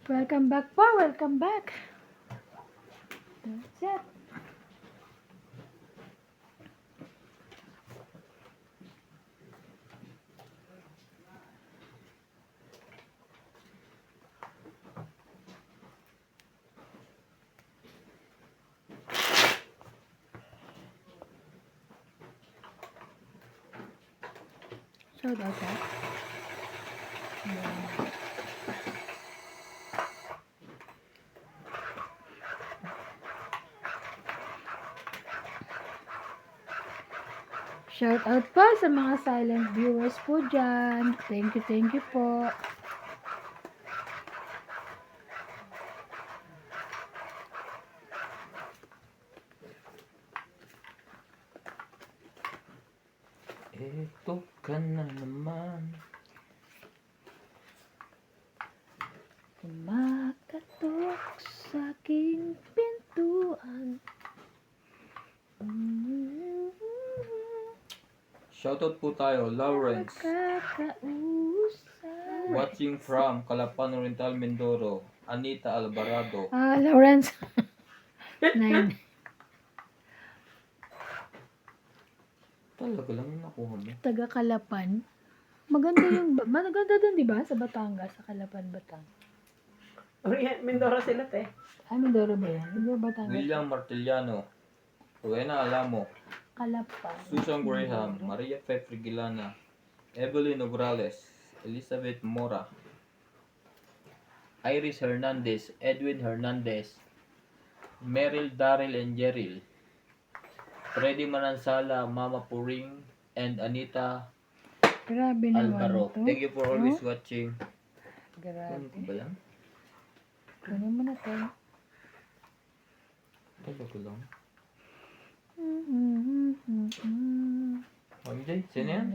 Welcome back po. Welcome back. That's it. Shout out ka. Shout out po sa mga silent viewers po dyan. Thank you po. Eto ka na naman. Kumakatok sa aking pintuan. Shoutout po tayo, Lawrence. Nakakausap. Watching from Calapan Oriental, Mindoro. Anita Alvarado. Lawrence. 9. Talaga lang yung nakuha mo. Taga Kalapan. Maganda doon, di ba? Sa Batangas, sa Kalapan, Batangas. Mindoro sila, te. Ay, Mindoro ba yan? Hindi ba Batangas? William Martiliano. Rowena Alamo. Kalapan. Susan Graham. Maria Fe Frigilana. Evelyn Nograles. Elizabeth Mora. Iris Hernandez. Edwin Hernandez. Meryl, Daryl, and Jeril. Freddy Manansala, Mama Puring, and Anita Grabe naman Alvaro. ito. Thank you for always watching. Ano Grabe. ba yan? Kunin mo na ito. Talaga lang. MJ, sino yan?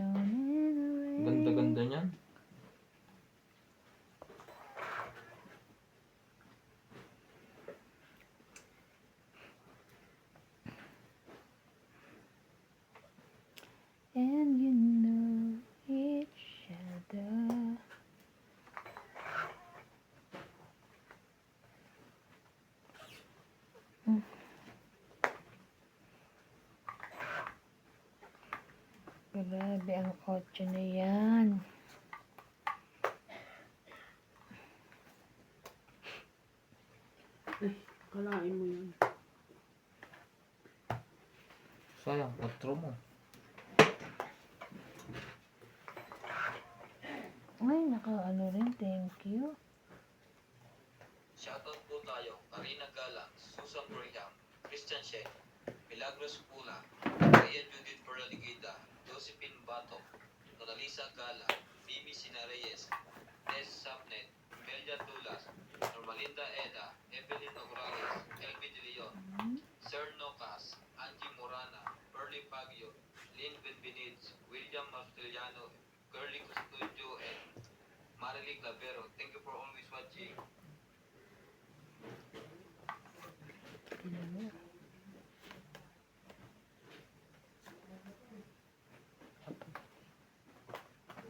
Ganda-ganda niyan. And you know each other. Grabe ang 8 na yan. Kalain mo yun. Sayang, 4 mo. Ay, naka-ano rin. Thank you. Shoutout po tayo, Karina Galang, Susan Graham, Christian Shek, Milagros Pula, Maria Judith Perligida, Josephine Bato, Nonalisa Gala, Mimi Sinareyes, Tess Sapnet, Melia Tulas, Normalinda Eda, Evelyn Nograles, Elvin De Leon, Sir Nocas, Angie Morana, Pearly Pagyo, Lynn Benbenids, William Martiliano, Curly Custodio, and Marilie Clavero. Thank you for always watching.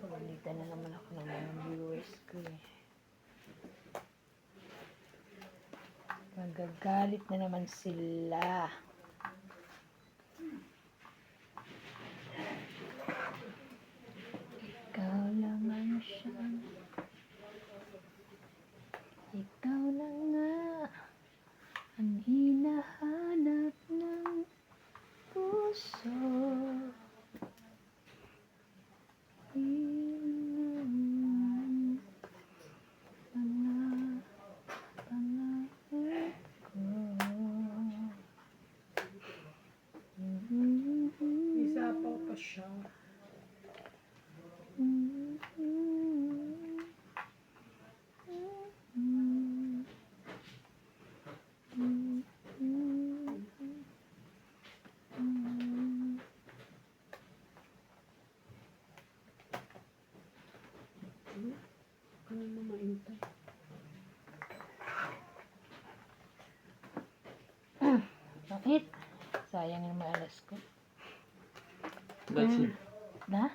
Pagalitan na naman ako ng mga viewers ko eh. Magagalit na naman sila. Ikaw lang ang siyang. Ikaw lang nga ang hinahanap ng puso. Isapaw pa siya. Ano na maintay? Bakit? Sayang yung mga alas ko. That's it. Na?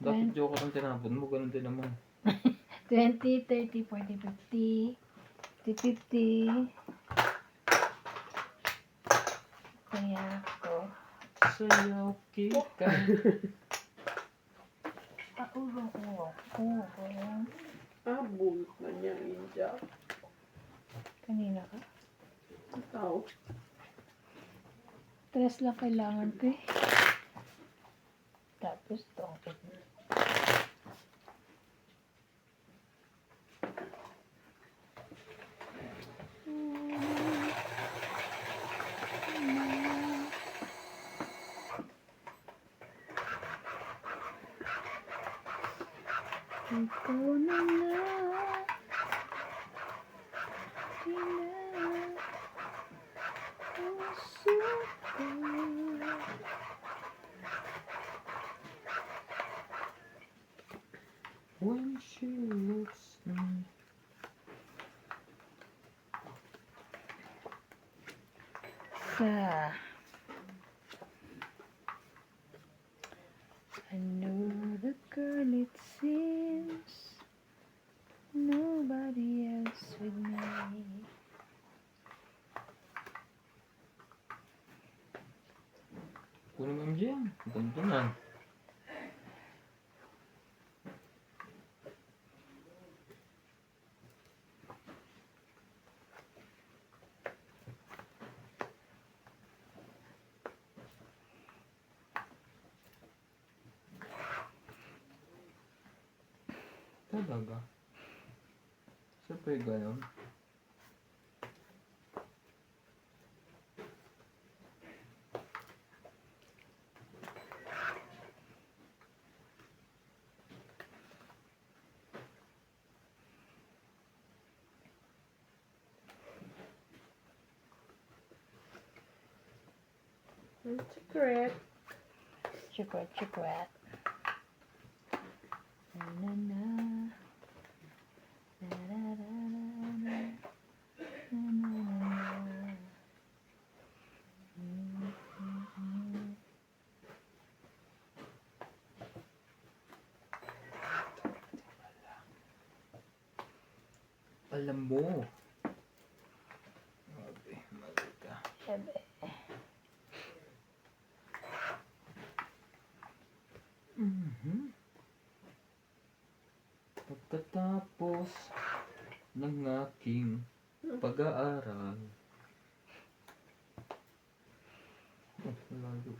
Dapat joke ang tinapon mo, ganun din naman. 20, 30, 40, 50, 50-50. Kaya ako. Sayaw kita. Urong. Bunot na niya, Inja. Kanina ka? Ikaw. Tres lang kailangan ko eh. Tapos tongkit na. Ikaw na lang. Puso ko. When she looks me. Sa I know the girl, it seems nobody else with me. Kunin mo MJ yan. Ganito na. Talaga. Siyempre ganun. Secret. Chukrat. Na na na. Na na na na na. Na na na na. Alam mo. Grabe, mali ka. Siyempre. Pagkatapos ng aking pag-aaral. Lalo.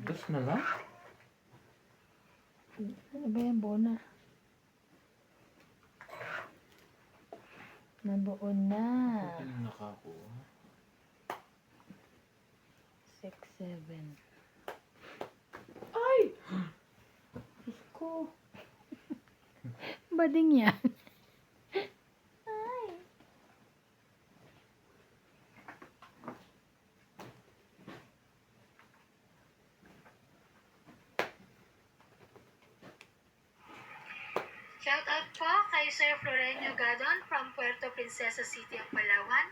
Dos na lang? Ano ba yan, Bona? Nabuo na. Ano nakakuha? 6, 7. Ay! Diyos ko. Bading yan. Ay. Shout out po kay Sir Florenio Gadon from Puerto Princesa City of Palawan,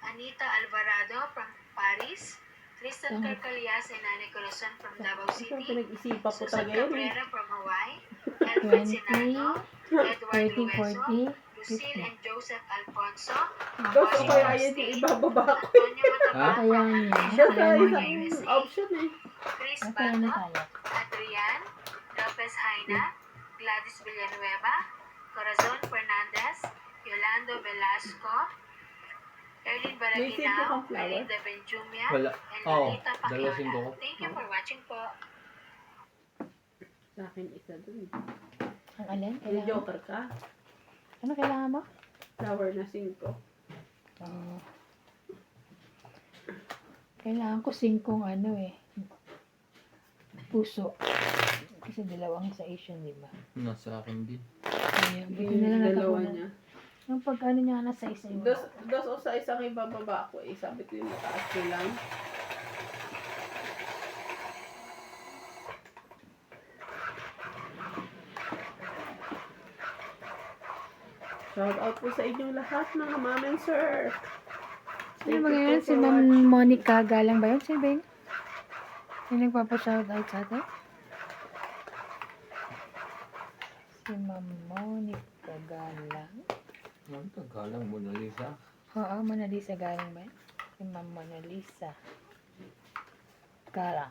Anita Alvarado from Paris, Tristan Carcalias and Nani Corazon from Davao Ito City, pinag-isipa ko Susan talaga yun. Cabrera from Hawaii, Elfred 20, Senado, Edward 30, Lueso, 40, Lucille 50. and Joseph Alfonso, Dos o kaya Washington yun yung State, ibababa ko. Antonio Matabang Kaya from niya. Malaysia, Dos na Kaya isang niya. USA, option eh. Chris Kaya niya Bato, kaya. Adrian, Lopez Haina, Gladys Villanueva, Corazon Fernandez, Yolando Velasco, Erlin May save ka Baraginao, pang flower? Melinda Benjumia, Wala. and Oo, Lolita dalawasin ko. Pacquiao. Thank you for watching po. Sa akin isa dun. Ang alin? May Kailangan mo? joker ka? Ano kailangan mo? Flower na 5. Kailangan ko 5 ano eh. Puso. Kasi dalawang sa Asian, di ba? Nasa akin din. Kaya, buti na lang Yung dalawa nakakuha. niya. Yung pag ano niya nasa isa yung Dos o sa isang ibababa ko eh. Sabi ko yung mataas ko lang. Shout out po sa inyong lahat mga ma'am and sir. Ano Thank ba you ngayon? po Si for Ma'am watching. Monica Galang ba yun? Sino ba yun? Yung nagpapa-shoutout sa atin? Si Ma'am Monica Galang. Ang tagalang Mona Lisa. Oo, Mona Lisa Galang ba? Si Ma'am Mona Lisa Galang.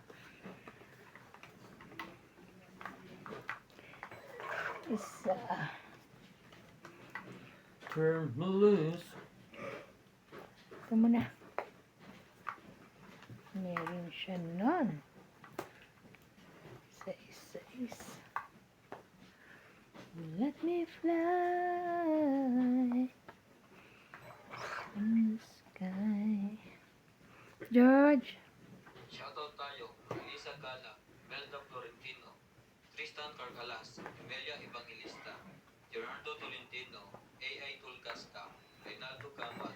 Isa. Terminus. Ito muna. Meron siya nun. Isa. Let me fly in the sky. George. Shoutout tayo, Elisa Gala, Melda Florentino, Tristan Carcalas, Emilia Evangelista, Gerardo Tolentino, A.I. Tulcasca, Reynaldo Camal,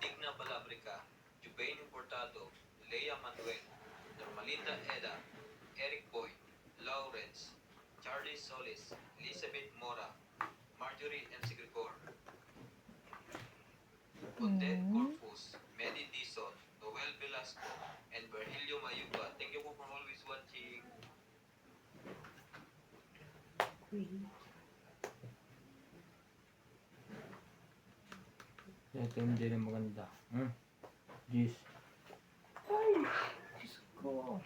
Digna Balabrica, Jubain Importado, Lea Manuel, Normalinda Eda, Eric Boy, Lawrence, Charlie Solis, Elizabeth Mora, Marjorie M. Sigricor, Odette Corpus, Medi Dizon, Noel Velasco, and Virgilio Mayuba. Thank you po for always watching. Ito hindi na maganda. Jeez. Ay, Diyos ko.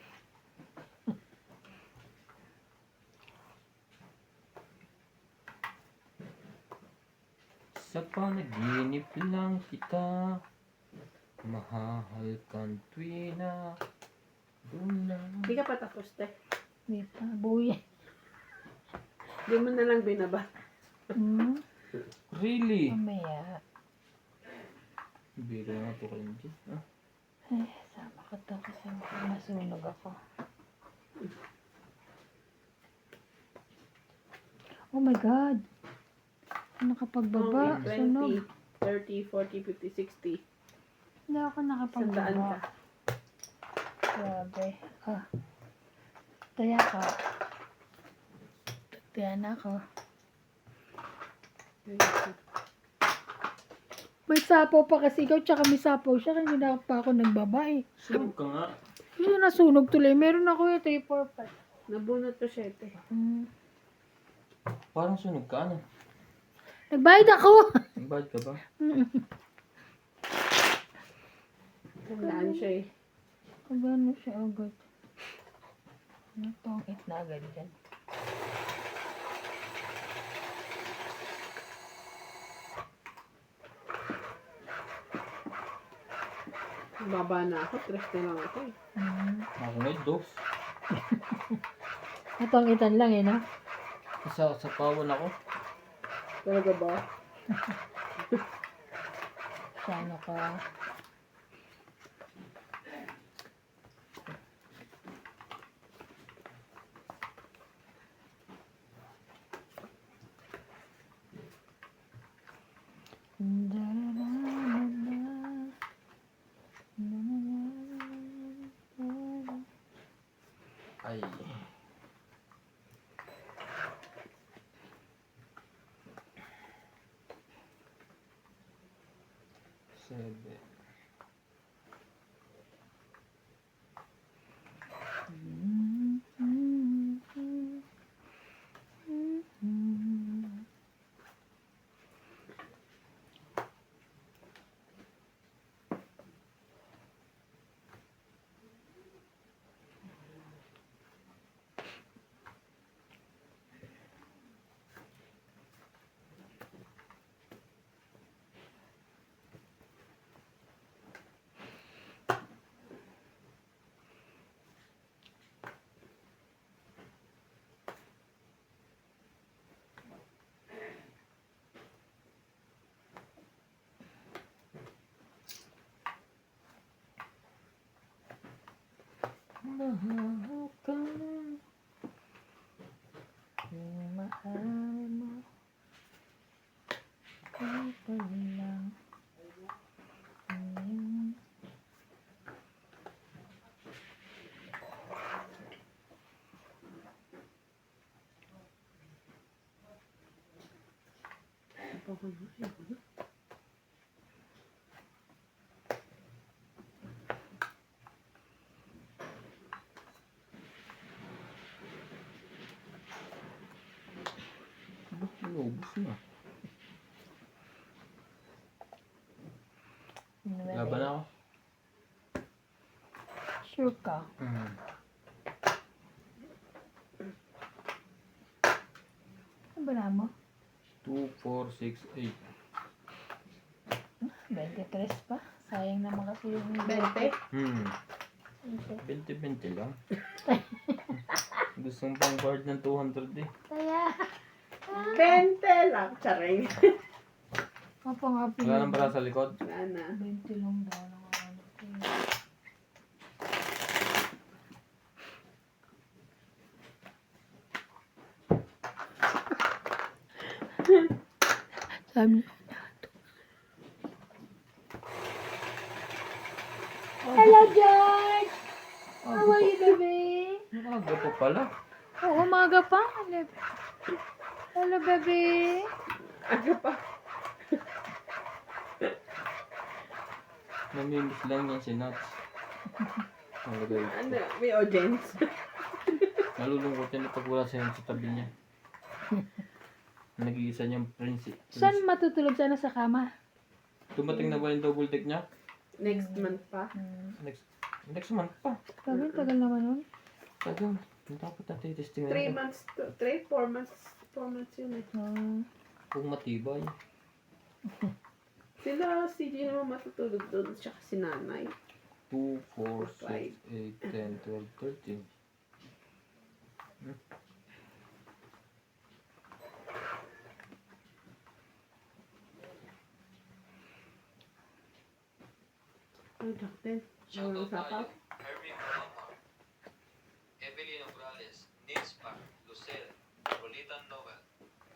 Sa panaginip lang kita, mahahalkan tuwi na doon lang. Hindi ka pa tapos, te. Di pa. Buya. Hindi mo na lang binaba. Really? Mamaya. Biro nga to kayo dyan. Ay, sama ko to kasi masunog ako. Oh my God. Nakapagbaba. 20, Sunog. 30, 40, 50, 60. Hindi ako Sandaan nakapagbaba. ka. Grabe. Taya ka. Taya na ako. May sapaw pa kasi ikaw, tsaka may sapaw siya, kaya hindi na pa ako nagbaba eh. Sunog ka nga. Hindi nasunog tuloy. Meron ako yung 3, 4, 5. Nabunot ko siya, te. Parang sunog ka na. Nagbayad ako! Nagbayad ka ba? Sandaan siya eh. Kagano siya agad. Napangit na agad dyan. Baba na ako. 3 na lang ako eh. Ako ngay dos. Napangitan lang eh, no? Sa pawon ako. Talaga ba? Sa ano ka? Ay. Sebe. Mahal ka. Mahal mo. Ikaw pa lang. Inubos na. Laban ako. Sure ka? Ano ba na mo? 2, 4, 6, 8. 23 pa. Sayang naman kasi yung 20? 20-20 lang. Gusto pang card ng 200 eh. Kaya, 20 lang. Charing. mapangapin Wala nang para sa likod. Wala na. 20 lang daw ng ano ko. Sabi niya, hello, George! How are you, baby? Aga pa pala. Oo, umaga pa. Hello, baby. Ano pa? Namimiss lang yan si Nats. Nalagay ko. Ano? May audience. Nalulungkot yan pag wala siya sa tabi niya. Nag-iisa niyang prince. Saan matutulog sana sa kama? Tumating na ba yung double deck niya? Next month pa. Next month pa. Sabi, tagal naman nun. Tagal. Dapat natin testing 3 months to 4 months. 4 months yun eh. Kung matibay. Sila, si Gino naman matutulog doon. Tsaka si nanay. 2, 4, 6, 8, 10, 12, 13. Ano natin? Shoutout Sapaw. tayo. Hermie Colomar, Evelyn Obrales, Nils Park, Lucel, Rolitan Noel,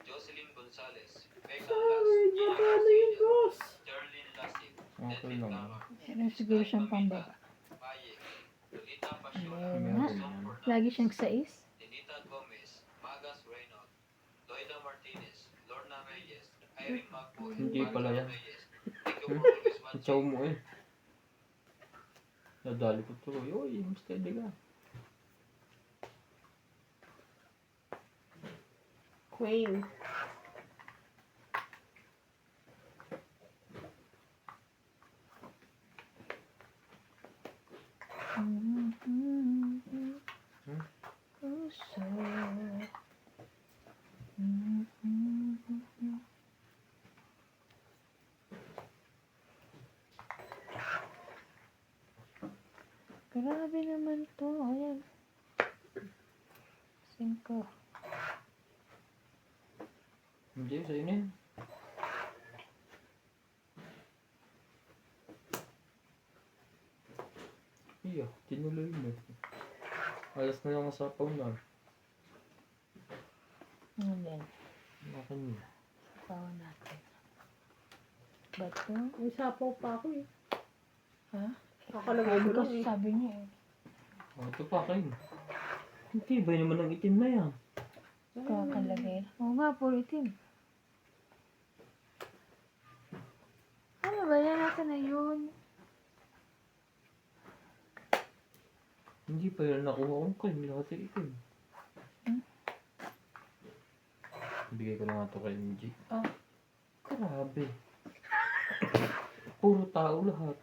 Jocelyn Gonzalez, Becca Las, Ay, Gina baka na yung Garcia, boss. Jarlene Lasik, Okay Dennis lang. Lamar, Meron siguro siyang pambaba. Paye, Lolita Pasiola, Meron nga. Som Fernandez, Lagi siyang 6. Denita Gomez, Magas Reynolds, Loida Martinez, Lorna Reyes, Irene Macboy, Hindi pala yan. Reyes. Thank you for always Ang watching. chow mo eh. Nadali ko tuloy. Uy, Mr. Diga. Queen. Puso. Grabe naman to. Ayan. 5. Hindi, sa'yo na yan. Iya, tinuloy mo. Alas na lang sa sapaw na. Ano din? Akin yun. Sapawan natin. Bato? May sapaw pa ako eh. Ha? Kakalagay ko lang Kasi eh. sabi niya eh. Oh, ito pa kayo. Hindi, ba naman ang itim na yan? Kakalagay. Oo nga, puro itim. Ano ba yan? Nasa na yun? Hindi pa yun nakuha kong kayo. Lahat yung itim. Bigay ko na nga ito kay MJ. Ah, grabe. Puro tao lahat.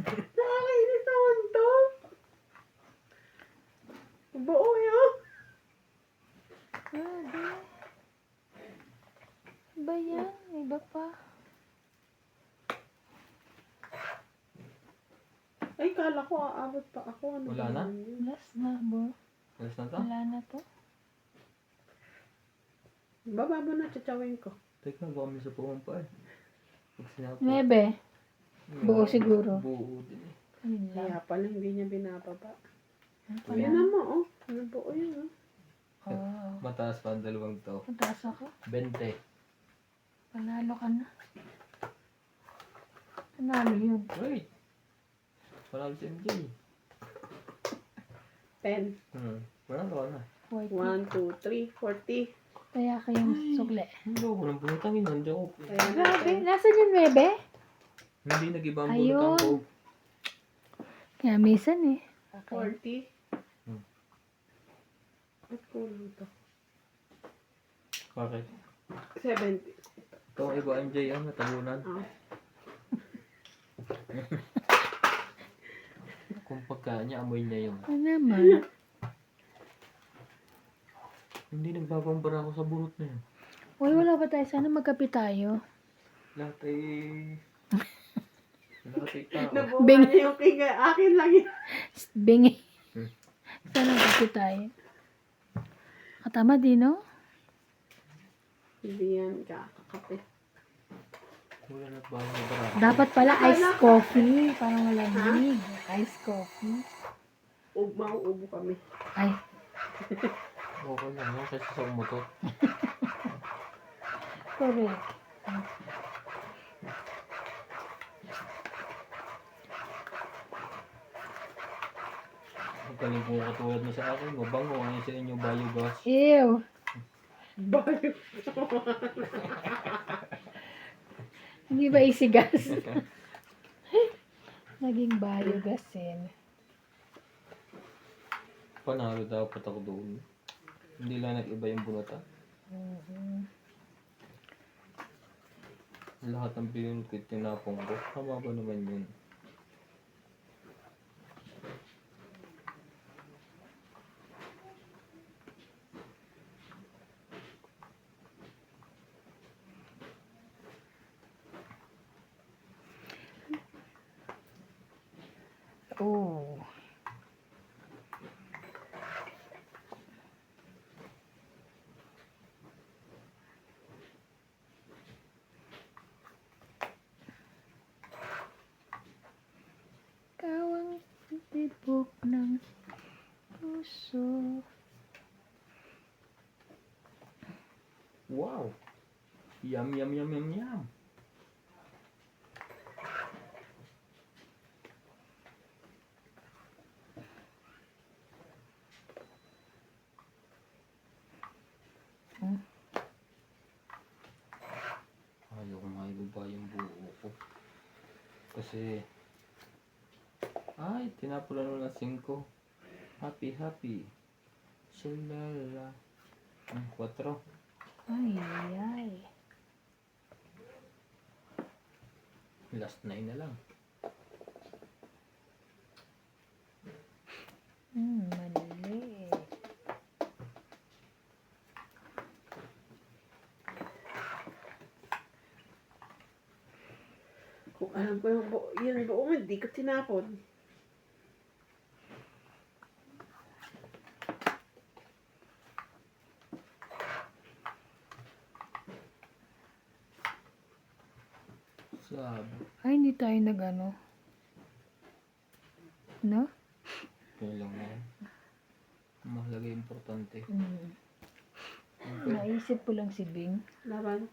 Nakakainis naman to. Buo yun. Grabe. Ba yan? Iba pa. Ay, kala ko aabot pa ako. Ano Wala ba na? yun? Last na, bro. Alas na to? Wala na to. Baba mo na, tsawin ko. Teka, baka may sa pumampa eh. Pag sinapo. 9. Buo siguro. Buo din eh. Ayun lang. Kaya pala hindi niya binababa. Ano pala? Yan naman oh. Ano buo yun oh. Oh. Mataas pa ang dalawang to. Mataas ako. 20. Panalo ka na. Panalo yun. Wait! Panalo si MJ. 10. Panalo ka na. 40. 1, 2, 3, 40. Kaya kayong sukle. Hindi ako nang bunitangin. Nandiyan ako. Ayan Grabe. natin. Nasaan yung 9? Hindi nag-iba ang Ayun. bunitang ko. Kaya minsan eh. Okay. 40. Ba't kulang to? Bakit? 70. Ito ang iba MJ ang natabunan. Ah. Kung pagkain niya, amoy niya yun. Ano naman? Hindi nagbabang bara ako sa burot na yun. Uy, wala ba tayo? Sana magkape tayo. Lahat ay... Lahat ay tao. Nabuha Bing. niya yung kinga. Akin lang yun. Bingi. Hmm. Sana magkape tayo. Katama din, no? Hindi yan kakakape. Wala na ba yung bara? Dapat pala iced coffee. Parang malamig. Iced coffee. Mauubo kami. Ay, Okay lang yun kasi sa umutot. correct. Ang galing kong katulad mo sa akin, mabango ang sa inyo biogas. Ew. Bayo. Hindi ba isigas? Naging biogas din. Panalo dapat ako doon. Hindi lang nag-iba yung bunata. Lahat ng binunod tinapong ko. Tama ba naman yun? Oh. Ikaw ang tibok ng puso. Wow! Yum, yum, yum, yum, yum. Hmm. Ayaw ko nga ibaba yung buo ko. Kasi... Ay, tinapulan mo ng 5. Happy, happy. Sulala. 4. Ay, ay. Last 9 na lang. Mali. Kung alam ko yung yun buo, hindi ko tinapon. Sabi. Ay, hindi tayo nag-ano. No? Kaya lang na yan. Mahalaga importante. Mm. Okay. Naisip ko lang si Bing. Laban.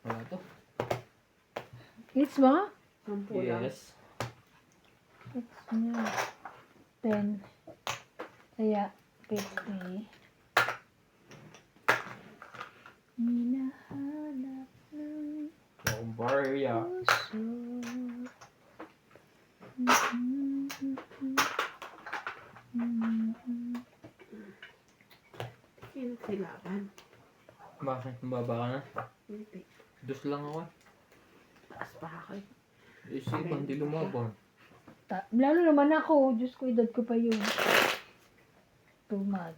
Wala to. It's mo? 10 lang. Yes. It's niya. 10. Kaya, 50. Hinahanap ng Yung barya. puso. Sino kailangan? Bakit? Mababa ka na? Hindi. Dus lang ako. Taas pa ako. Isipan, di lumabang. Lalo naman ako. Diyos ko, edad ko pa yun. Too much.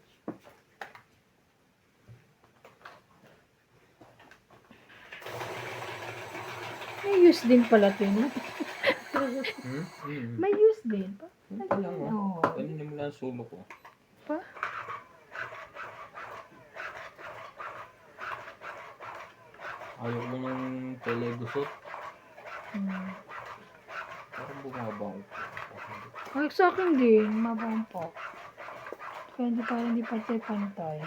May use din pala ito. May use din. Ito lang oh. Oo. Kanina mo lang ang sulo ko. Pa? Ayaw ko ng telegusot. Hmm. Parang bumabang. Ay, sa akin din. Mabampak. Kaya hindi parang hindi pantay-pantay.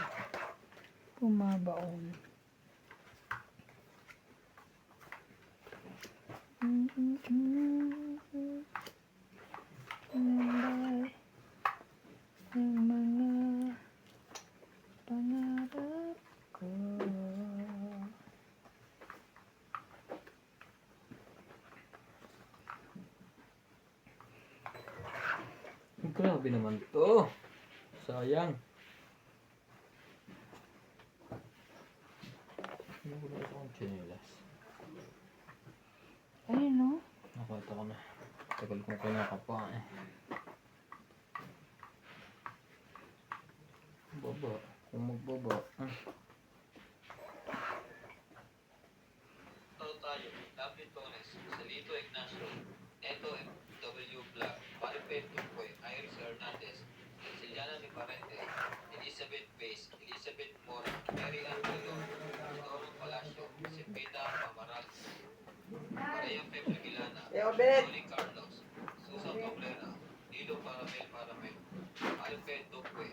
Pumabaon. Tambay ng mga pangarap ko. Grabe naman to. Sayang. Wala akong chinelas. Ayun, no? Nakita ko na. Tagal kong kinakapa eh. Baba. Kung magbaba. Tao tayo, David Torres, Salito Ignacio, Neto W. Black, Maripet Duque, Iris Hernandez, Ceciliana de Parente, Elizabeth Bass, Elizabeth Mora, Mary Ann Pelon, Teodoro Palacio, Cepeda Pamaral, Maria Pepe Milana, Jolie Carlos, Susan Cabrera, Nilo Paramel, Maripet Duque,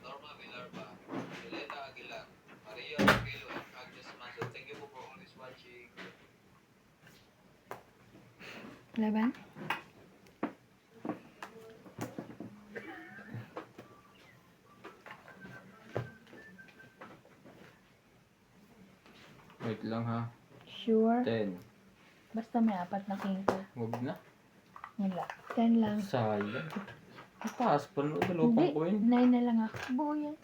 Norma Villarba, Violeta Aguilar, Maria Pilo, and Agnes Manso. Thank you for always watching. Laban? Wait lang ha. Sure. 10. Basta may 4 na king ka. Huwag na. Wala. 10 lang. Sayang. Ang taas pa no. Dalawa Hindi. pang coin. 9 na lang ako. Buo yan.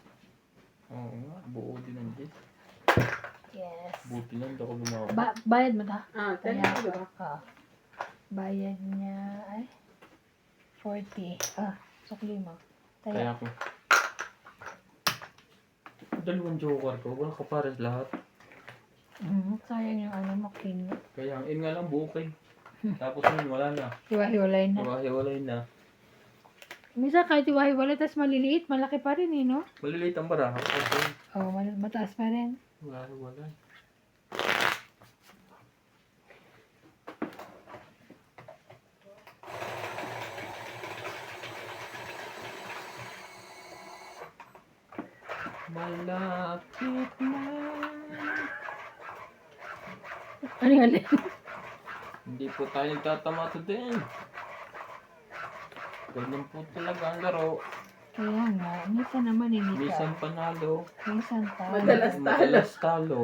Oo nga. Buo din ang Diyos. Yes. Buti lang. Hindi ako lumawa. Bayad mo ta? Ah, 10 Kaya na diba? bayad niya ay 40. Sukli mo. Kaya Kaya, ako. Dalawang joker ko. Wala ka pares lahat. sayang yung ano mo, king. Kaya ang in nga lang bukay. Tapos yun wala na. Hiwa-hiwalay na. Hiwalay na. Minsan kahit hiwa-hiwalay, tas maliliit, malaki pa rin no? Maliliit ang baraha. Okay. Mataas pa rin. Wala. Malapit na. Ano yung alin? Hindi po tayo nagtatama today. Ganyan po talaga ang laro. Kaya nga, minsan naman hindi Minsan ka. panalo. Minsan talo. Madalas talo.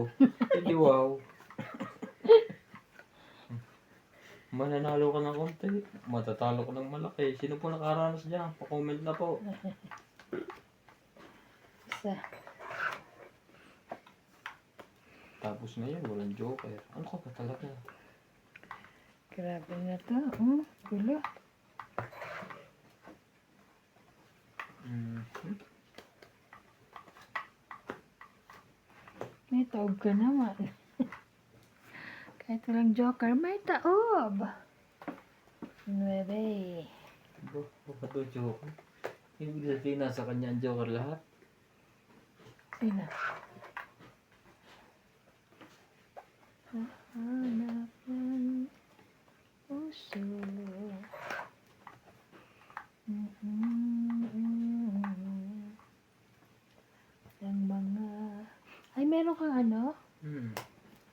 Hindi wow. Mananalo ka ng konti. Matatalo ka ng malaki. Sino po nakaranas dyan? Pa-comment na po. Isa. Tapos na yun, walang joker. Ano ka ba talaga? Grabe na to. Gulo. May taob ka naman. Kahit walang joker, may taob. 9. Baka to joker. Hindi sabihin nasa kanya ang joker lahat. Sina? Hanap ng puso. Ang mga... Ay, meron kang ano?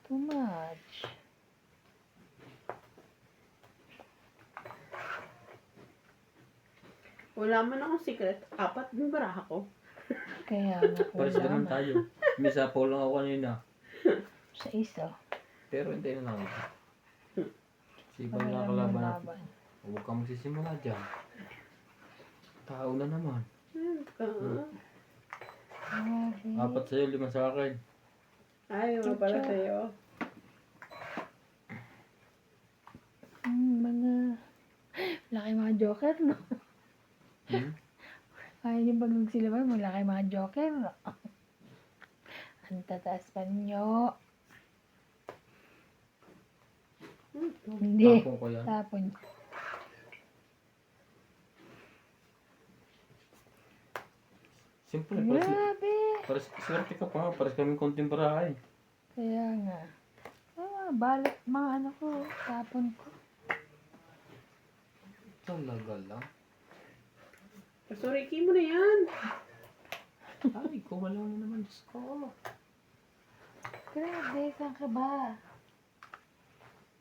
Too much. Wala man akong secret. 4 yung baraha ko. Kaya nga Pares naman tayo. Misa po lang ako kanina. Sa isa. Pero hindi na lang ito. Sibay na Walang kalaban natin. laban. Huwag kang magsisimula dyan. Tao na naman. Grabe. 4 sa'yo, 5 sa akin. Ay, wala pala sa'yo. Mga... Laki mga joker, no? Ay, yung pag nagsilabay, malaki mga joker, no? Ang tataas pa ninyo. Hindi. Tapong ko yan. Tapon. Siyempre, Grabe. pares swerte ka pa. Pares kami konting barahay. Kaya nga. Balik mga ano ko. Tapon ko. Talaga lang. Pasuriki mo na yan. Ay, kuha lang na naman. Diyos ko. Grabe, saan ka ba?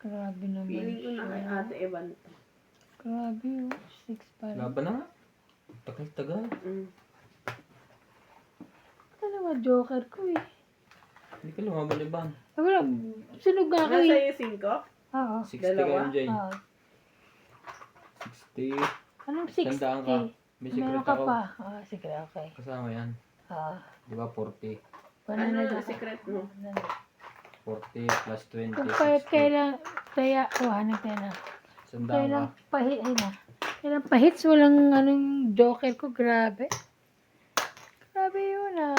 Grabe naman Feeling ko na kay siya. Ate Evan to. Grabe, 6 pa rin. Laban na nga. Tagal-tagal. Dalawa joker ko eh. Hindi ka lumabaliban. Ay, wala. Sunog nga ako Nasa eh. iyo 5? Oo. 60 Dalawa? ka MJ. Oo. 60. Anong Tandaan ka. 60? May Meron secret ka ako. pa. Sige, okay. Kasama yan. Ah, Di ba 40? Ano na secret mo? 40 plus 20. Kung 60. kailan, kaya, ano tayo na. Sandaan Kailan ka. ay na. Kailan pahits, walang anong joker ko, grabe. Grabe yun ah.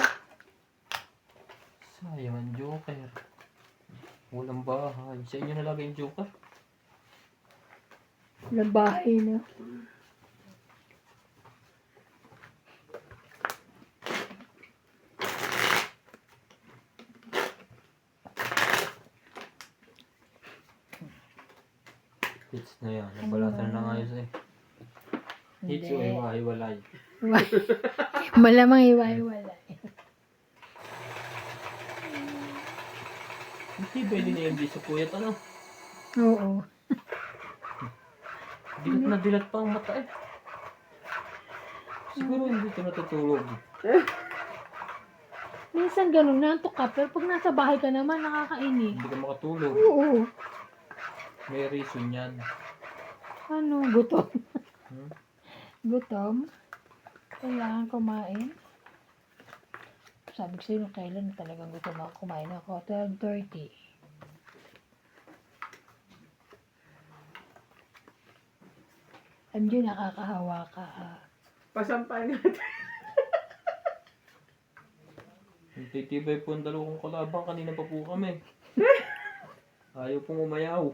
Sayang ang joker. Walang bahay. Sa inyo nalagay yung joker? Walang bahay na. Hits na yan. Nabalatan na nga yun eh. Hits o Hindi. hiwa-hiwalay. Malamang iwa-iwala. Hindi pwede na yung sa puyat ano. Oo. Dilat na dilat pa ang mata eh. Siguro hindi ito natutulog. Minsan ganun, nantok ka, pero pag nasa bahay ka naman, nakakaini. Hindi ka makatulog. Oo. May reason yan. Ano, gutom? Hmm? Gutom? Kailangan kumain? Sabi ko sa'yo, kailan talagang gutom ako, kumain ako. 12:30. MJ, nakakahawa ka. Pasampay natin. Titibay po ang dalawang kalabang. Kanina pa po kami. Ayaw pong umayaw.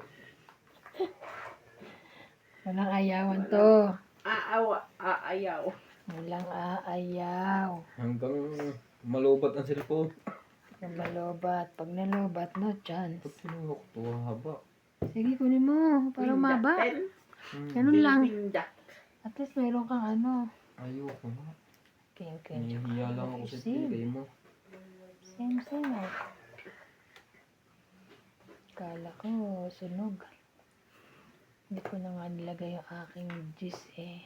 Walang ayawan to. Aayaw. Walang aayaw. Hanggang malubat ang cellphone. Yung malobat. Pag nalobat, no chance. Ba't sinunok to? Haba. Sige, kunin mo. Para maba. Hmm. Ganun lang. Pindak. At least meron kang ano. Ayoko nga. Okay. Nahihiya lang ako sa Same. tigay mo. Same. Kala ko, sunog. Hindi ko na nga nilagay yung aking juice eh.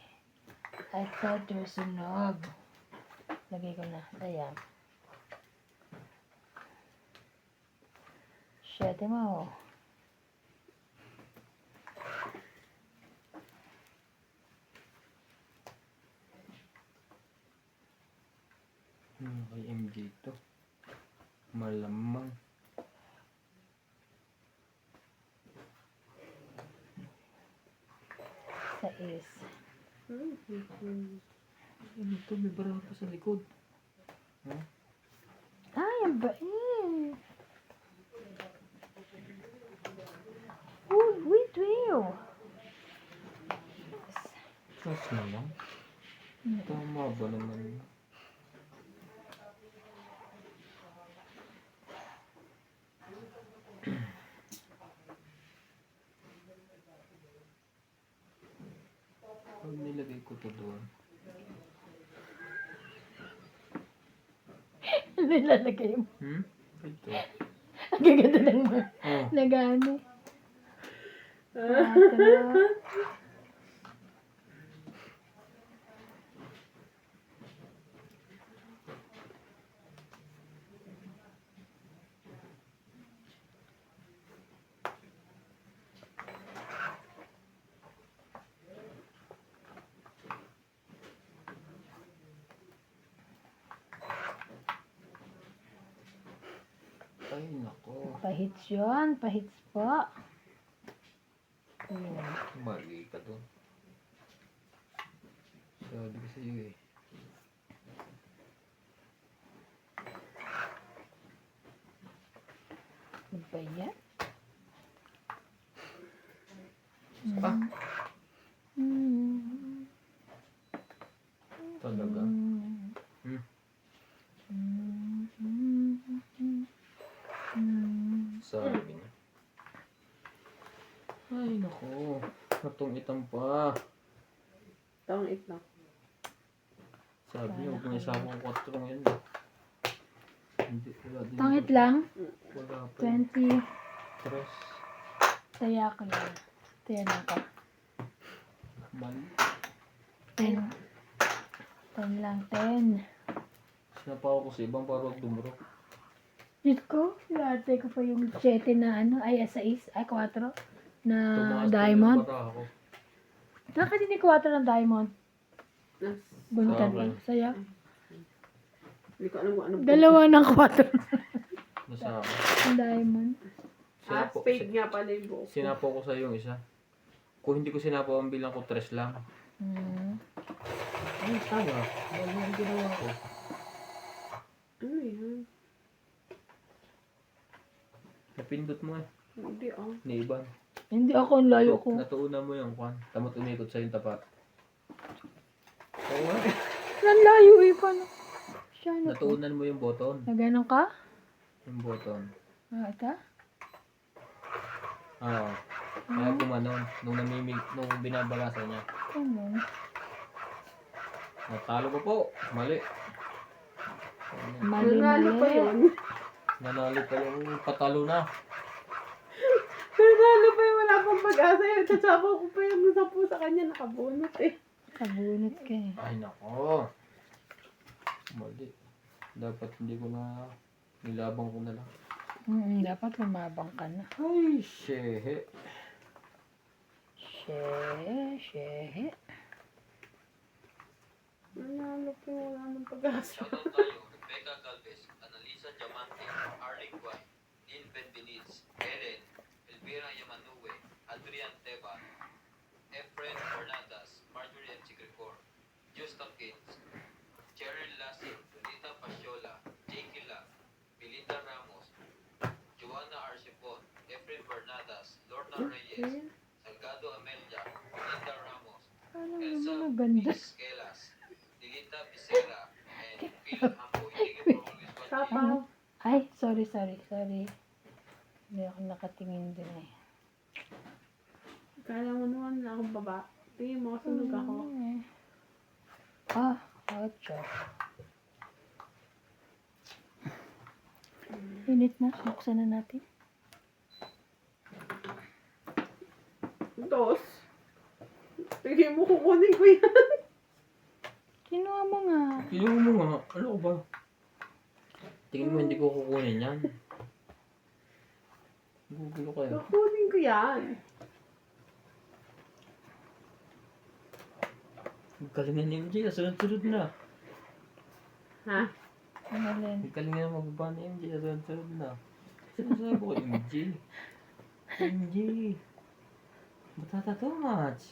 I thought you're sunog. Lagay ko na. Ayan. Siyete mo. Kay MJ to. Malamang. Sais. Ito, may barang pa sa likod. Ay, ang bait. Oh, wait. Trust na lang. Tama ba naman? Pag nilagay ko to doon. Nilalagay mo. Ito. Ang gaganda ng mga Oh. nagano. 4. Ay, nako. Pahits yun. Pahits po. Mali ka doon. Sabi ko sa'yo eh. Ano ba yan? Ah, talaga. Sabi niya. Ay, nako. Natong-itang pa. Tawang itlog. Sabi niya, huwag mo isama ang 4 ngayon. Hindi, wala din. Tangit lang. Wala pa. 20. Tres. Taya ko yan. Taya na ako. Mali. 10. 10 lang. 10. Sinapaw ko sa ibang para huwag dumurok. Dito ko. Late ko pa yung 7 na ano. Ay, 6. Ay, 4. Na Tumaas pa diamond. yung para ako. Bakit hindi 4 ng diamond? Bunutan Tama. lang. Saya. Hindi ko alam kung ano. Dalawa ng 4. Nasa ako. Ang diamond. Sinapo, Spade nga pala yung buhok ko. sinapo ko sa yung isa. Kung hindi ko sinapo, ang bilang ko 3 lang. Hmm. Ay, tama. Mali ang ginawa ko. Ano yan? Napindot mo eh. Hindi ah. Niban. Hindi ako, ang layo ko. Natuunan mo yung kwan. Tamot umikot sa yung tapat. Oo nga. Ang layo eh, paano? Siya, ano ko? Natuunan mo yung button. Na ganun ka? Yung button. Ah, ito? Oo. Kaya kumanon. Nung binabalasan niya. Ganun. Natalo ko po. Mali. Mali, Nanalo pa mali. yun. Nanalo pa yung patalo na. Nanalo pa yun. Wala pang pag-asa yun. Tatsabaw ko pa yung nasapo sa kanya. Nakabunot eh. Kabunot ka eh. Ay nako. Mali. Dapat hindi ko na nilabang ko na lang. Dapat lumabang ka na. Ay, shehe. Shehe. Nanalo pa yun. Wala nang pag-asa. Shoutout tayo, Rebecca Galvez, Annalisa Diamante, Arling Guay, Dean Benveniz, Eren, Elvira Yamanue, Adrian Teva, Efren Bernadas, Marjorie M. Sigricor, Just Kins, Cheryl Lassie, Rita Pasiola, Jake Lang, Belinda Ramos, Joanna Arcipon, Efren Bernadas, Lorna Reyes, Salgado Amelia, Belinda Ramos, Paano Elsa naman ganda? Vizquelas, Dilita Vicera, and Phil Amboy. Thank you for always watching. Sapaw. Ay, sorry. Hindi ako nakatingin din eh. Kala mo naman na akong baba. Tingin mo, sunog ako. Ah, 8. Init na. Buksan na natin. Dos. Tingin mo, kukunin ko yan. Kinuha mo nga. Kinuha mo nga. Ano ko ba? Tingin mo hindi ko kukunin yan. Gugulo kayo. Kukunin ko yan. Galingan ni MJ. Sunod-sunod na. Ha? Ano rin? Galingan na magbaba ni MJ. Sunod-sunod na. Sinasabi ko kay MJ. MJ. Matata too much.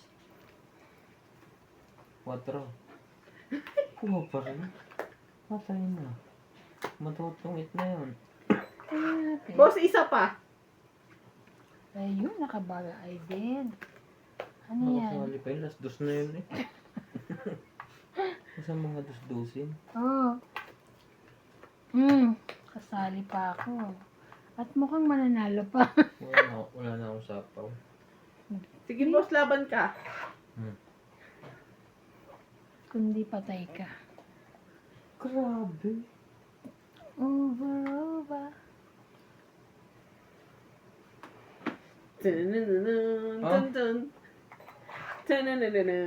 4. Kuha pa rin. Patay na. Matutungit na yun. Tingnan natin. Boss, isa pa. Ayun, nakabaga ay din. Ano yan? Nakasali pa yun. Last dos na yun eh. Isa mga dos-dosin. Oo. Kasali pa ako. At mukhang mananalo pa. Wala na akong sapaw. Sige, boss, laban ka. Kundi patay ka. Grabe. Over. Tananana, Ah? dun-dun. Tananana.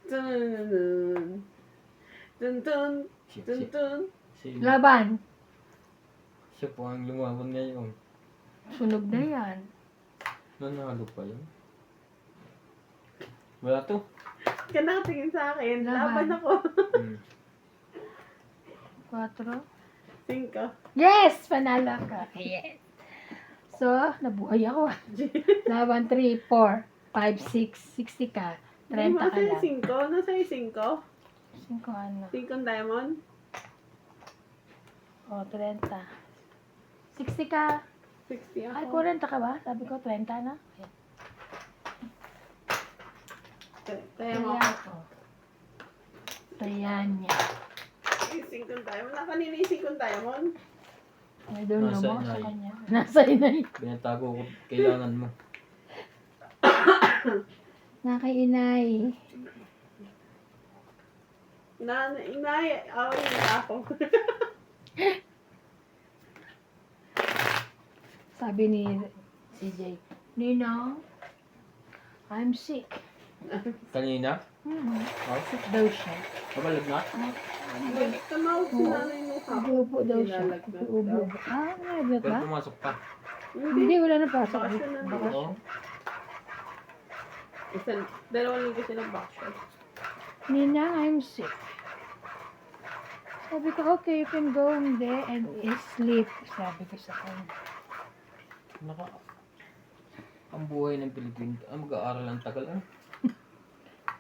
Tananana. Dun-dun. Dun-dun. Si Laban. siya po ang lumaban ngayon. Sunog na yan. Nanalo pa yun. Wala to. Ka nakatingin sa akin. Laban. Laban ako. 4. 5. Yes! Panalo ka. Yes. So, nabuhay ako. Laban 3, 4, 5, 6, 60 ka. 30 ka Nasa yung lang. 5? Nasa yung 5? 5 ano? 5 diamond? O, 30. 60 ka. 60 Ay, ako. 40 ka ba? Sabi ko, 30 na. Ayan. Kaya mo Kaya ako. ako. Ayan niya. Yung 5 diamond. Nakanina yung 5 diamond? May doon Nasa mo sa inay. kanya. Nasa inay. Binatago ko. Kailangan mo. Nakainay. Inay, awin ako. Sabi ni CJ, Ninong, I'm sick. Kanina? Oh, Sick daw siya. kabalag na? Tumawag si nanay mo sa Ubo daw siya. Nilalagnat Ubo. daw. Ah, nalagnat Pero ba? pumasok pa. Hindi, wala na pasok. Bakasyon na nila. Bakasyon. Oo. Dalawang linggo silang bakasyon. Ninang, I'm sick. Sabi ko, okay, you can go in there and sleep. Sabi ko sa kanya. Ang buhay ng Pilipino, mag-aaral ang tagal,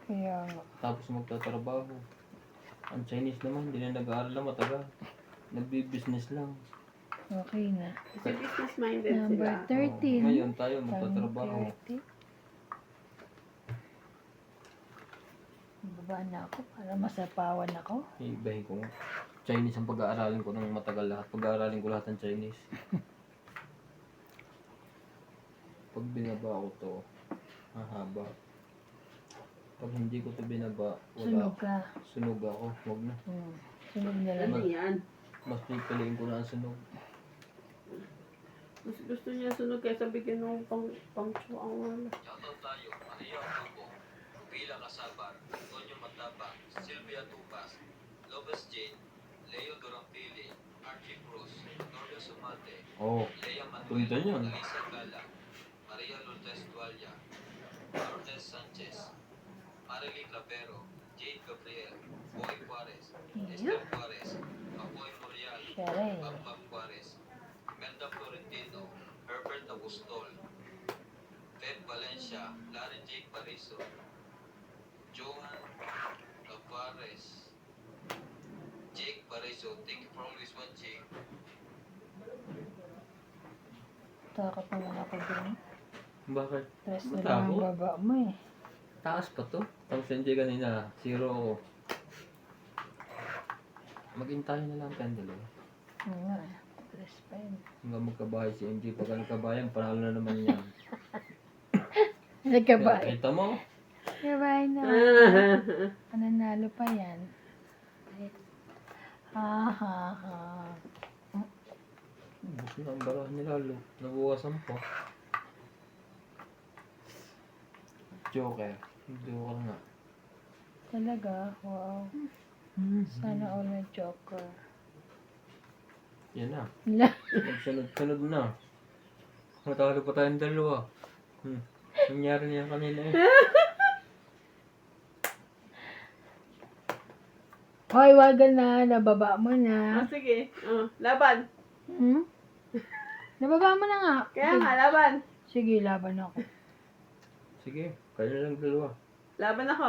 Kaya nga. tapos magtatrabaho. Ang Chinese naman, hindi na nag-aaral na matagal. Nagbi-business lang. Okay na. Kasi business-minded Number sila. 13. Ngayon tayo magtatrabaho. 30. Baba na ako para masapawan ako. Ibahin ko nga. Chinese ang pag-aaralin ko ng matagal lahat. Pag-aaralin ko lahat ng Chinese. Pag binaba ko to, mahaba. Pag hindi ko to binaba, Sunog wala. ka. Sunog ako. Huwag na. Sunog na lang. Ano yan? Mas pipiliin ko na ang sunog. Mas gusto niya sunog kaysa bigyan ng pang-chu ang wala. Shoutout tayo, Maria Ocampo, Pila Casabar, Antonio Mataba, Sylvia Tupas, Lopez Jane, Leo Durampili, Archie Cruz, Norbio Sumate, Oh, Lea punta niyan. Manuel, Alisa Gala, Maria Lourdes Dualia, Lourdes Sanchez, Marily Clavero, Jade Gabriel, Boy Juarez, Esther Juarez, Apoy Morial, Shere. Bambam Juarez, Imelda Florentino, Herbert Apostol, Fed Valencia, Larry Jake Pariso, Johan Tavares, Jake Pariso, thank you for always watching. Takot naman ako dun. bakit? Stress na lang ang Matakot? baba mo eh. Taas pa to. Tapos hindi kanina, 0 ako. Mag-intay na lang tayong dalawa. Oo nga. Stress pa yun. Hanggang magkabahay si MJ. Pag nagkabayan, panalo na naman yan. Nagkabay. Kita mo? Nagkabay na. Pananalo pa yan. Ha ha ha. Gusto na ang barahan nila. Nabuwasan pa. Joker. Joker nga. Talaga? Wow. Sana all may joker. Yan na. La. Nagsunod-sunod na. Matalo pa tayong dalawa. Nangyari niya kanina eh. Hoy, wag na. Nababa mo na. Sige. Laban. Hmm? Nababa mo na nga. Kaya nga, laban. Sige, laban ako. Sige, kayo na lang dalawa. Laban ako.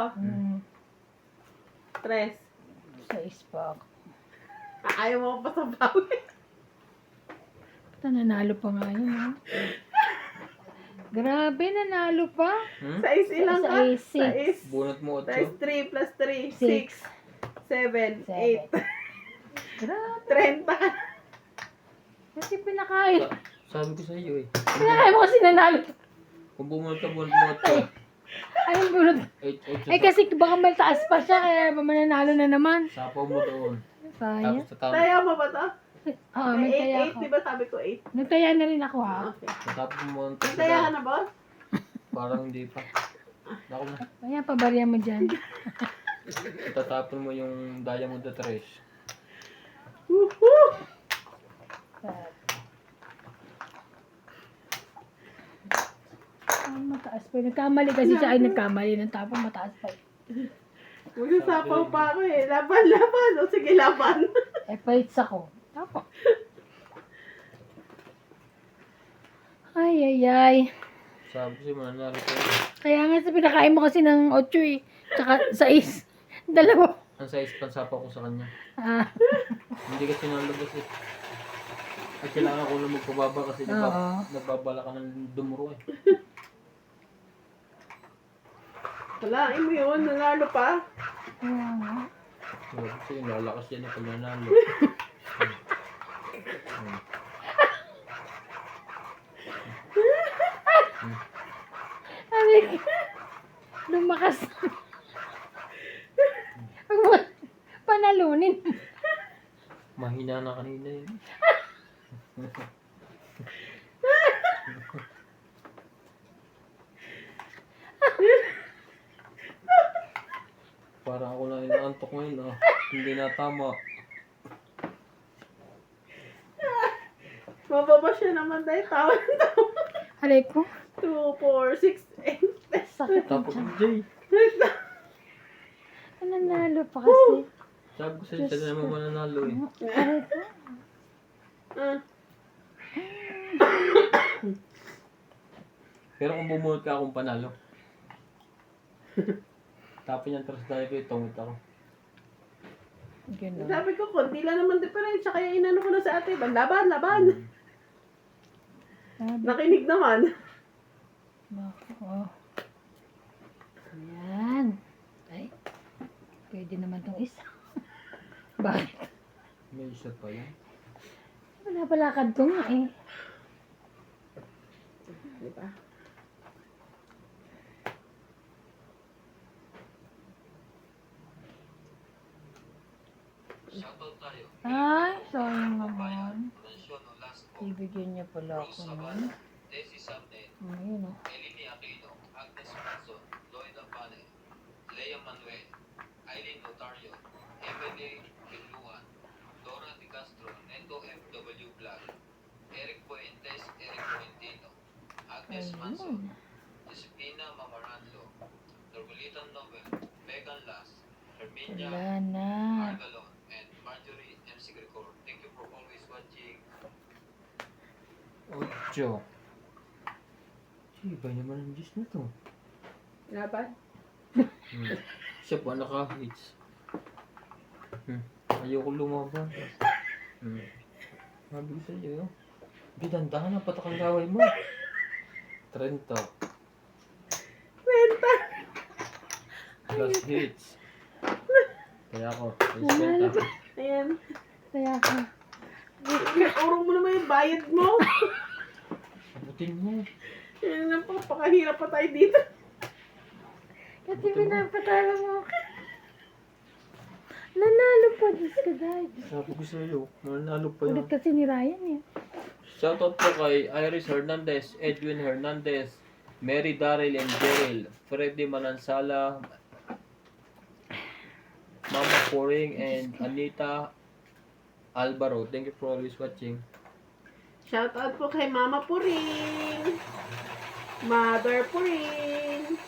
3. Sa ispak. Ayaw mo pa sa bawi. Ito, nanalo pa nga yun, ha? Grabe, nanalo pa. Sa ilang ka? Sa Sa is. Bunot mo 8. Times 3 plus 3. 6. 6. 7. 7. 8. Grabe. 30 ka. Kasi pinakain. Sabi ko sa iyo eh. Pinakain mo kasi nanalo. Kung bunot mo to. Anong bunot? 8 Eh kasi baka mataas pa siya, kaya mananalo na naman. Sapaw mo doon. Sayang. Tapos tatapos. Tayo mo ba to? Oo, May nagtaya 8, 8. ako. Di ba sabi ko 8? Nagtaya na rin ako, ha? Okay. Tatapos mo ang Nagtaya ka na, boss? Parang hindi pa. Ako na. Kaya pabarya mo dyan. Tatapon mo yung Diamond na 3. Woohoo! Ay, mataas pa. Nagkamali kasi siya. Ay, nagkamali ng tapon. Mataas pa. Magsasapaw pa ako eh. Laban, laban. O sige, laban. Eh, paits ako. Tapos. Ay, ay, ay. Sabi ko siya, mananalo ko. Kaya nga sa pinakain mo kasi ng 8 eh. Tsaka 6. Dalawa. Ang size pansapa ko sa kanya. Ah, Hindi kasi nalabas eh. At kailangan ko lang magpababa kasi Oo. nagbabala ka ng dumuro eh. Wala, mo yun. Nanalo pa. kaya nga. Sabi ko siya, lalakas yan eh pag nanalo. Sabi ko, lumakas. Huwag mo panalunin. Mahina na kanina yun. Parang ako lang inaantok ngayon ah. Hindi na tama. Mababa siya naman dahil tawa ng tawa. Aray ko. 2, 4, 6, 8. Sakit. Tapos Jay. Nanalo pa kasi. Sabi ko sa'yo, siya na naman mananalo eh. Aray ko. Ah, Pero kung bumunot ka akong panalo. Tapos yung trust tayo ko, itungit ako. Ganun. sabi ko, konti lang naman diferensya. Kaya inano ko na sa ate. Laban, laban. Sabi Nakinig naman. Nako. Ayan. Ay. Pwede naman tong isa. Bakit? May isa pa yan. Wala palakad ko nga eh. Di ba? Shoutout tayo. Ay, sayang naman. Mensyon o last po. Ibigyan niya pala Rose ako nun. Sabana, Desi Samnen, Ayun oh. Eleni Aquino, Agnes Manson, Lloyd Apane, Lea Manuel, Eileen Notario, Emily Pinluan, Dora Di Castro, Neto FW Vlog, Eric Fuentes, Eric Florentino, Agnes Manson, Ayun. Josepina Mamaranlo, Norbilitan Nobel, Megan Las, Herminia Wala na. Margalon, and Marjorie MC Gregor. Thank you for always watching. 8. Iba naman ang Diyos na to. Laban. Siya pa naka-hits. Ayoko lumaban. Sabi ko sa'yo. Bidandahan na patakang laway mo. 30. Plus hits. Kaya ako. Plus 20. Ayan. Kaya ka. Urong mo naman yung bayad mo. Abutin mo. Ayan, napakahirap pa tayo dito. Kasi pinapatalo mo ako. Nanalo pa, Diyos ka dahil. Sabi ko sa'yo. Mananalo pa yan. Ulit kasi ni Ryan eh. Shoutout po kay Iris Hernandez, Edwin Hernandez, Mary Darrell and Jerrell, Freddy Manansala, Mama Poring, and Anita Alvaro. Thank you for always watching. Shout out po kay Mama Puring. Mother Puring.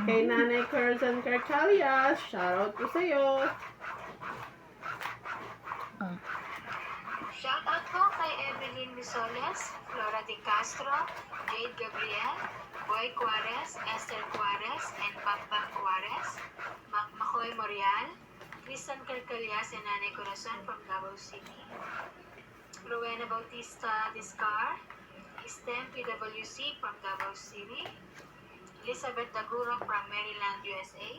Kay Nanay Curzon Carcalias. Shout out po sa'yo. Shoutout po kay Evelyn Misoles, Flora De Castro, Jade Gabriel, Boy Juarez, Esther Juarez, and Papa Juarez, Makoy Morial, Tristan Calcalias and Nanay Corazon from Davao City, Rowena Bautista Discar, Stem PWC from Davao City, Elizabeth Daguro from Maryland, USA,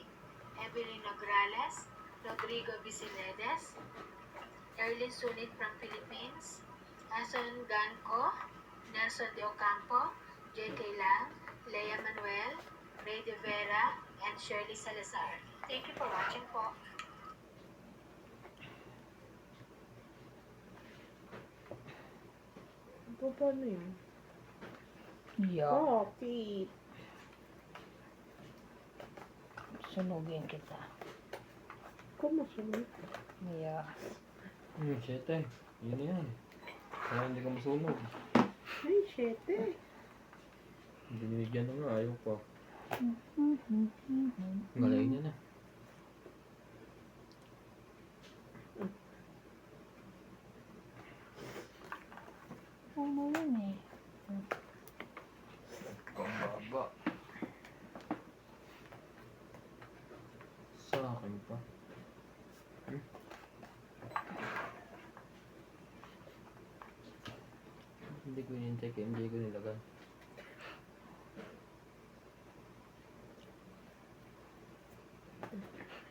Evelyn Nograles, Rodrigo Bisiledes, Erlyn Sunit from Philippines, Ason Ganco, Nelson De Ocampo, J.K. Lang, Lea Manuel, Ray De Vera, and Shirley Salazar. Thank you for watching po. Paano yun? Yeah. Oh, Pete. Sunugin kita. Kumusunod. Yeah. 7. Yun na yan. Kaya hindi ka masunog. Ay, 7. Binibigyan na nga. Ayaw pa. Galay niya na. Ano yun eh. Pambaba. Sa akin pa. Hindi ko hinintay kaya hindi ko nilagay.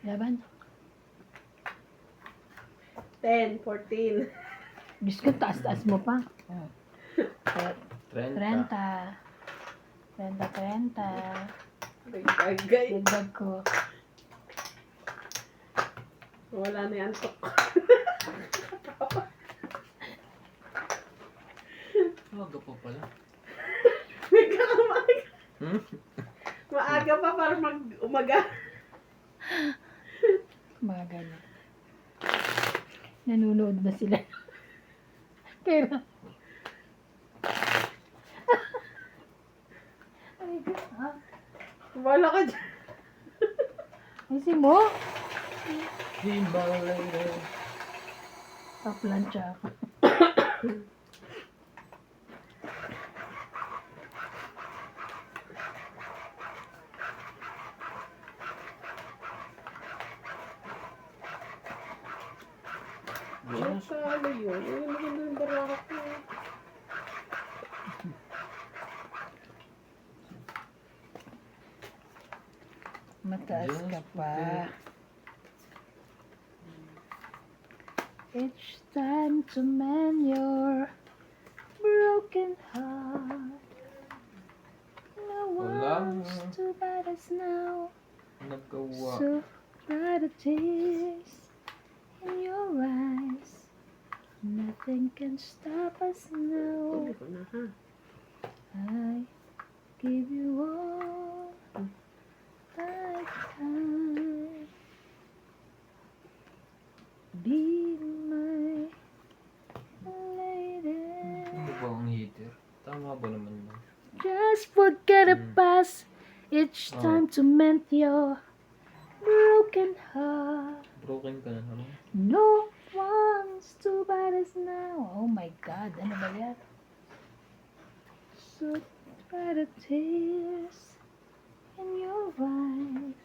Laban. 10, 14. Diyos ko, taas-taas mo pa. 30. 30. 30. Gagay. Dagdag ko. Wala na yan. Aga pa pala. Nagkakamay. Maaga pa para mag-umaga. Umaga na. Nanonood na sila. Pero, ay, Wala ka dyan. Kasi mo? Himalaya. Paplansya ako. Diyos, Nasalo yun. Ay, maganda yung baraka ko. Mataas Diyos ka ko, pa. Pet. Each time to mend your broken heart. No Wala. one's too bad as now. Nagawa. So dry the tears in your eyes. Nothing can stop us now. Hindi ko na, ha? I give you all my time. Be my lady. Ano ba ang heater? Tama ba naman yun? Just forget the past. Each Oh. time to mend your broken heart. Broken ka na naman. No one's too bad as now. Oh my God, ano ba yan? So dry the tears in your eyes.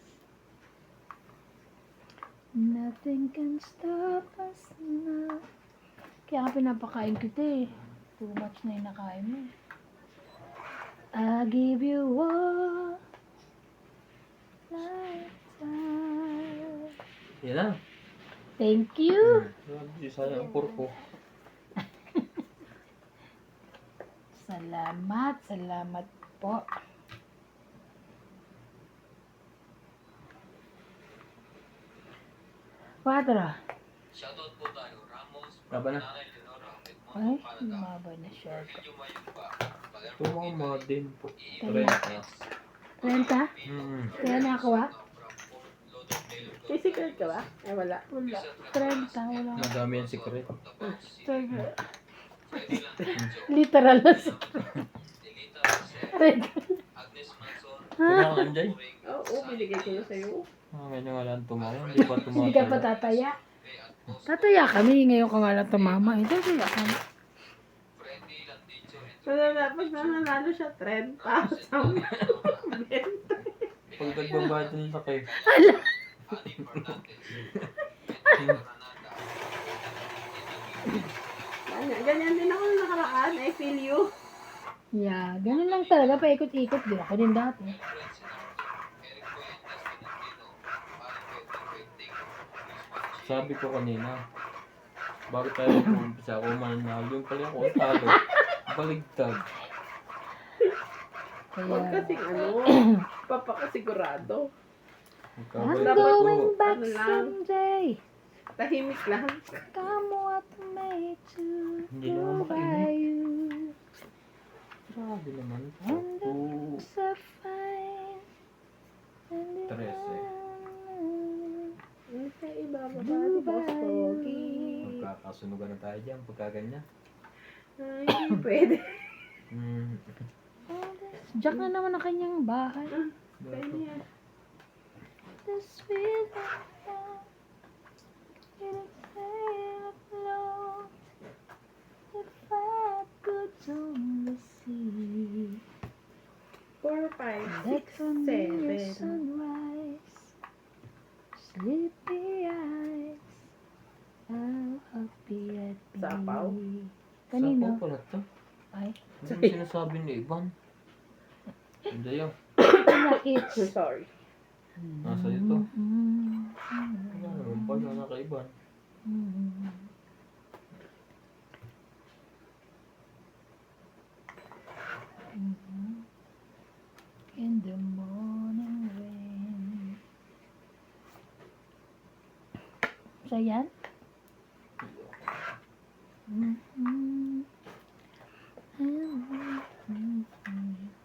Nothing can stop us now. Kaya nga pinapakain kita eh. Too much na yung nakain mo. I give you all lifetime. Yan na. Thank you. Grabe, sayang porko. Salamat po. Quadra. Shoutout po tayo, Ramos, Tama na. Nanay Leonora, Edmundo Ay, Canada, lumaba na siya. Virgilio Mayumba, Valer Tumama Pagitay, din po. Kaya- Renta. Renta? Kaya nakakuha? May secret ka ba? Ay, wala. 30, wala. Madami yung secret. Literal na sa Red. Agnes Manson, Kailangan ka dyan? Oo, binigay ko na sa'yo. Ngayon nga lang tumama. Hindi pa tumama. Hindi ka pa tataya. Tataya kami. Ngayon ka nga lang tumama. Eh, tataya kami. Freddy Landicho, and Pag nanalo siya, 30,000. Pag nagbabayad ng laki. Adi Fernandez, Edna Granada, Ganyan din ako nung nakaraan. I feel you. Yeah, ganun lang talaga. Paikot-ikot. Di ako din dati. Fred Sinardo, Eric Boy and Justin Aquino, Mario Pedro, Ting, Sabi ko kanina, bakit tayo mag-uumpisa ako mananalo? Yung pala ako talo. Baligtad. Huwag Kaya, kasing papakasigurado. I'm Magkabaligtad going ko. back Ano lang? someday. Tahimik lang. Come what may to Hindi na go ako by makaimik. you. Grabe naman. And the Oo. looks are fine. And the 13. Ano sa ibababa ni Boss Pogi? Magkakasunugan na tayo dyan pagka ganyan. Ay, hindi pwede. Jack na naman ang kanyang bahay. Pwede yan. The sweet love, didn't sail afloat. If I could only see 4, 5, that 6, familiar 7. sunrise, sleepy eyes, how happy I'd be. Sapaw? Kanino? Saan po pala to? Ay, Ano yung sinasabi ni Ivan? Hindi yun. nakit. Sorry. Nasa ito. Wala naman pala nakaiban. In the morning rain. So, yan?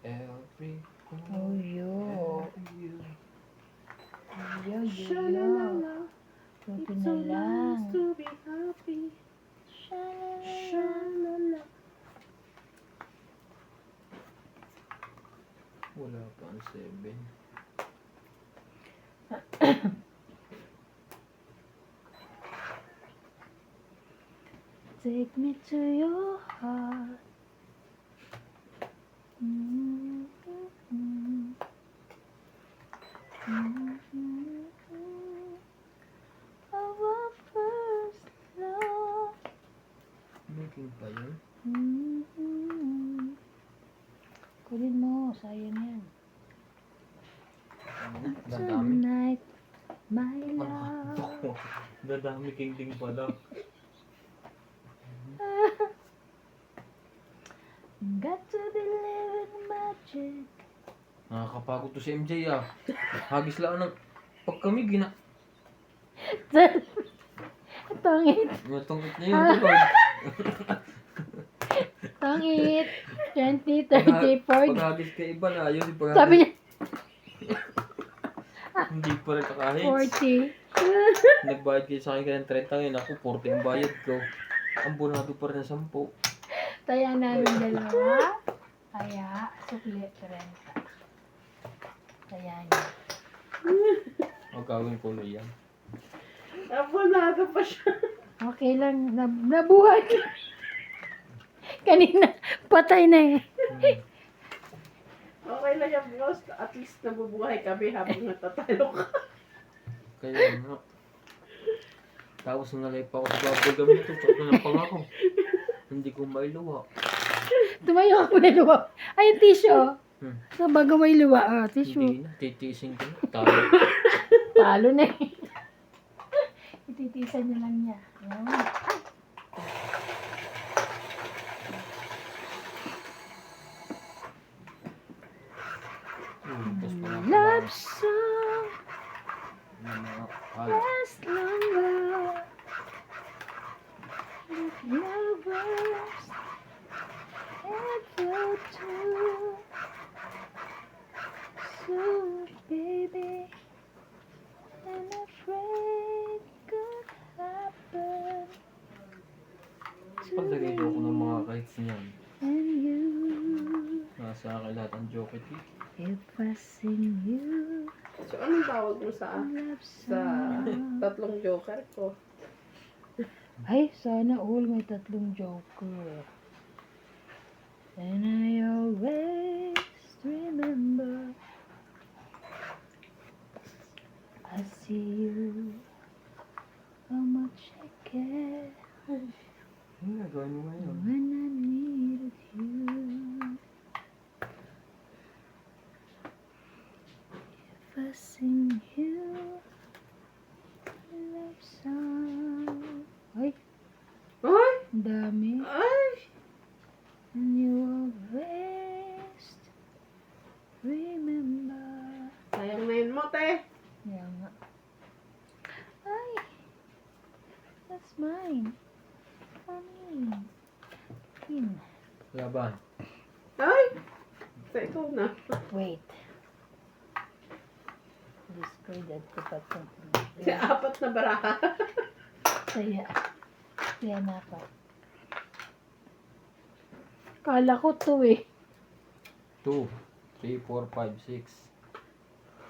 Every Oh, yo. you. Yo, yo, yo. Sha-la-la-la. Buti It's na so nice lang. to be happy. Sha-la-la. Sha-la-la. Wala pa ang 7. take me to your heart. Our first love. Making pa yun. Kunin mo, sayang yan. Dadami. Tonight, my love. Dadami king-ting pala. Got to believe in magic. Nakakapagod to si MJ ah. Hagis lang ng... Pag kami Tangit. Matungkit niya yun. Tulog. Tangit. 20, 30, 40. Pag hagis ka iba na yun. Sabi niya, Hindi pa rin kakahits. 40. Nagbayad kayo sa akin ka ng 30 ngayon. Ako 40 ang bayad ko. Ang bonado pa rin ng 10. Taya namin dalawa. Kaya, sukli 30. Kaya niya. Huwag gawin ko yan. Abonado pa siya. Okay lang. Nabuhay ka. Kanina, patay na eh. Okay lang yan, boss. At least nabubuhay kami habang natatalo ka. Kaya nga. Tapos nalay pa ako sa babagam nito. Tsaka na pang ako. Hindi ko mailuwa. Tumayo ako na luwa. Ay, yung tissue. So, bago may luwa. Ah, tissue. Hindi na. Titiisin ko na. Talo. Talo na eh. Ititisan niya lang niya. Ayan. Tapos pa na. Love song Ay. last longer. Lovers ever do. So, baby, I'm afraid could happen Pagdagay to ko ng mga me kites niyan. and you. Nasa akin lahat ang joke it. If I sing you So, anong tawag mo sa love sa song. tatlong joker ko? Ay, sana all may tatlong joker. And I always remember I see you, how much I care Ano gawin mo ngayon? when I needed you. If I sing you a love song. Ay, Ay! ang dami. Ay! And you always remember. Sayang na yun mo, te. Kaya nga. Ay, that's mine. Funny. Kin. Laban. Ay! Sa ikaw na. Wait. Discarded ko pa ito. Kasi apat na baraha. Saya. Saya na ako. Kala ko to eh. 2, 3, 4, 5, 6.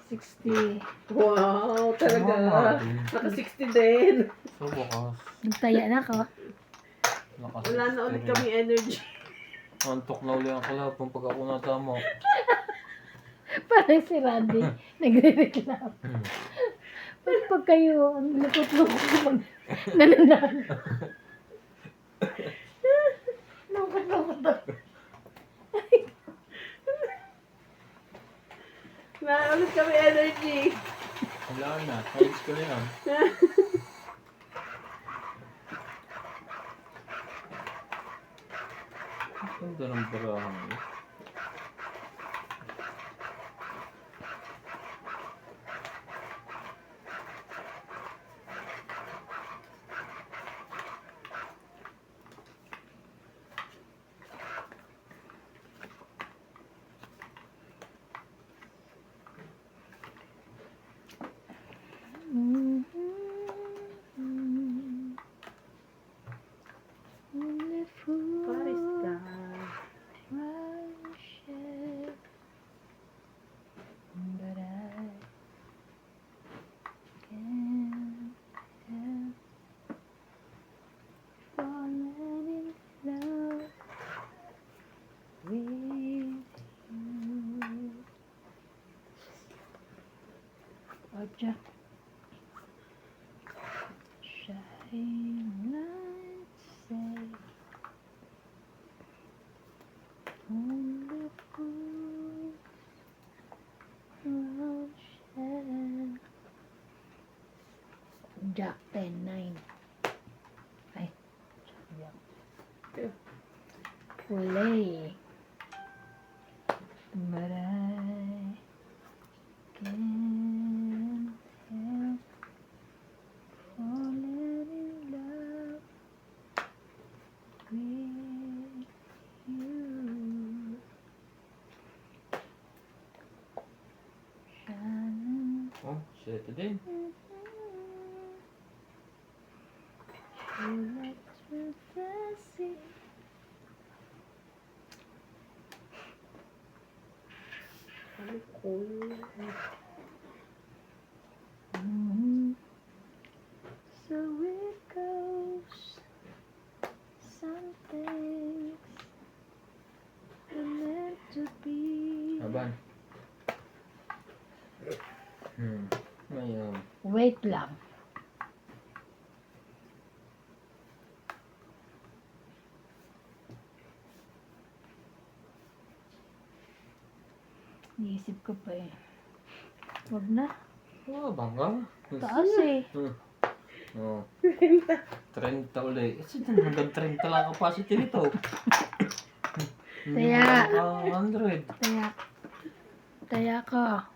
60. Wow, talaga. Wow. Naka 60 din. So bukas. Nagtaya na ako. Wala na ulit kami energy. Antok na uli ang kalapang pag ako natama. Parang si Randy. Nagre-reklamo. Ba't pag kayo, ang lukot-lukot pag nalundan? Lukot-lukot daw. Wala ulit kami energy. Wala na. Ayos ko na yan. Ganda ng barahan eh. What is that? Right Jack. Shine light, say on the fools around shine. Jack 10-9. Ay, Jack. Two. Play. But I can't help falling in love with you. Shining Oh, shit din. through the sea. Ano cool? So it goes. Some things are meant to be. Aban. Mayam. Wait lang. Iisip ko pa eh. Wag na. Oh, bangga. Taas eh. Oh. 30 ulit. Kasi hanggang 30 lang capacity nito. Kaya- 100. Taya. Taya ka.